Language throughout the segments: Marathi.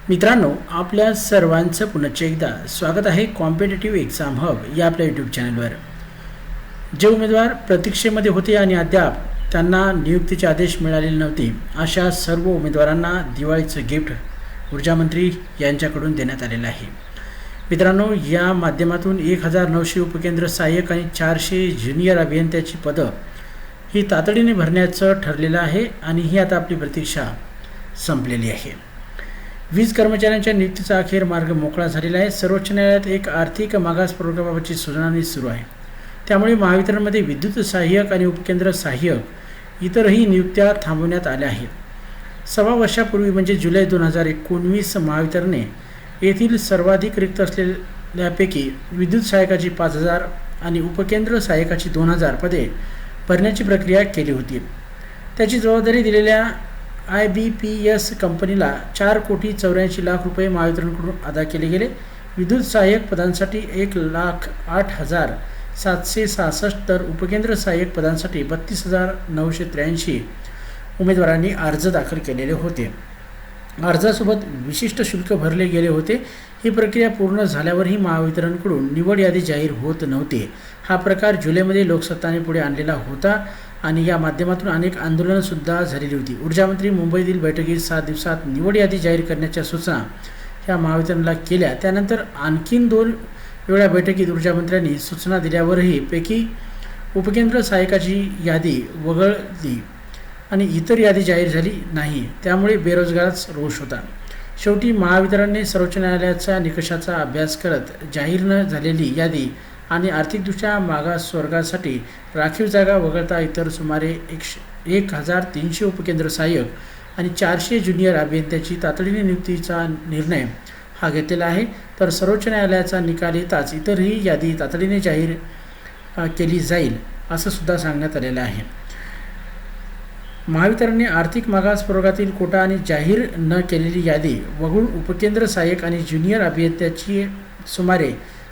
मित्रांनो, आपल्या सर्वांचं पुन्हा एकदा स्वागत आहे कॉम्पिटिटिव्ह एक्झाम हब या आपल्या यूट्यूब चॅनलवर। जे उमेदवार प्रतीक्षेमध्ये होते आणि अद्याप त्यांना नियुक्तीचे आदेश मिळालेले नव्हते, अशा सर्व उमेदवारांना दिवाळीचं गिफ्ट ऊर्जामंत्री यांच्याकडून देण्यात आलेलं आहे। मित्रांनो, या माध्यमातून 1900 उपकेंद्र सहाय्यक आणि 400 ज्युनियर अभियंत्याची पदं ही तातडीने भरण्याचं ठरलेलं आहे आणि ही आता आपली प्रतीक्षा संपलेली आहे। वीज कर्मचाऱ्यांच्या नियुक्तीचा अखेर मार्ग मोकळा झालेला आहे। सर्वोच्च न्यायालयात एक आर्थिक मागास प्रवर्गाबाबतची सुनावणी सुरू आहे। त्यामुळे महावितरणमध्ये विद्युत सहाय्यक आणि उपकेंद्र सहाय्यक इतरही नियुक्त्या थांबवण्यात आल्या आहेत। 6 वर्षापूर्वी म्हणजे जुलै 2019 महावितरणने येथील सर्वाधिक रिक्त असलेल्यापैकी विद्युत सहाय्यकाची 5000 आणि उपकेंद्र सहाय्यकाची 2000 पदे भरण्याची प्रक्रिया केली होती। त्याची जबाबदारी दिलेल्या IBPS कंपनीला 4,84,00,000 रुपये महावितरणकडून अदा केले गेले। विद्युत सहाय्यक पदांसाठी 1,08,766 तर उपकेंद्र सहाय्यक पदांसाठी 32,983 उमेदवारांनी अर्ज दाखल केलेले होते। अर्जासोबत विशिष्ट शुल्क भरले गेले होते। ही प्रक्रिया पूर्ण झाल्यावरही महावितरणकडून निवड यादी जाहीर होत नव्हती। हा प्रकार जुलैमध्ये लोकसत्ताने पुढे आणलेला होता आणि या माध्यमातून अनेक आंदोलनंसुद्धा झालेली होती। ऊर्जामंत्री मुंबईतील बैठकीत 7 दिवसात निवड यादी जाहीर करण्याच्या सूचना ह्या महावितरणला केल्या। त्यानंतर आणखीन 2 वेळा बैठकीत ऊर्जामंत्र्यांनी सूचना दिल्यावरही पैकी उपकेंद्र सहाय्यकाची यादी वगळली आणि इतर यादी जाहीर झाली नाही। त्यामुळे बेरोजगाराचा रोष होता। शेवटी महावितरणने सर्वोच्च न्यायालयाच्या निकषाचा अभ्यास करत जाहीर न झालेली यादी आणि आर्थिकदृष्ट्या मागासवर्गासाठी राखीव जागा वगळता इतर सुमारे 1,300 उपकेंद्र सहाय्यक आणि 400 ज्युनियर अभियंत्याची तातडीने नियुक्तीचा निर्णय हा घेतलेला आहे। तर सर्वोच्च न्यायालयाचा निकाल येताच इतरही यादी तातडीने जाहीर केली जाईल असं सुद्धा सांगण्यात आलेलं आहे। महावितरणने आर्थिक मागास प्रवर्गातील कोटा आणि जाहीर न केलेली यादी वगळून उपकेंद्र सहाय्यक आणि ज्युनियर अभियंत्याची सुमारे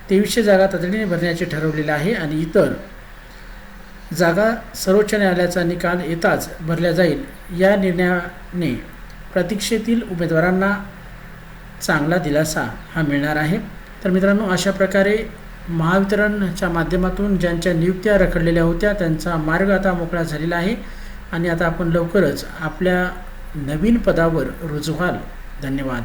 2300 जागा तातडीने भरण्याचे ठरवलेले आहे आणि इतर जागा सर्वोच्च न्यायालयाचा निकाल येताच भरल्या जाईल। या निर्णयाने प्रतीक्षेतील उमेदवारांना चांगला दिलासा हा मिळणार आहे। तर मित्रांनो, अशा प्रकारे महावितरणच्या माध्यमातून ज्यांच्या नियुक्त्या रखडलेल्या होत्या त्यांचा मार्ग आता मोकळा झालेला आहे आणि आता आपण लवकरच आपल्या नवीन पदावर रुजू व्हाल। धन्यवाद।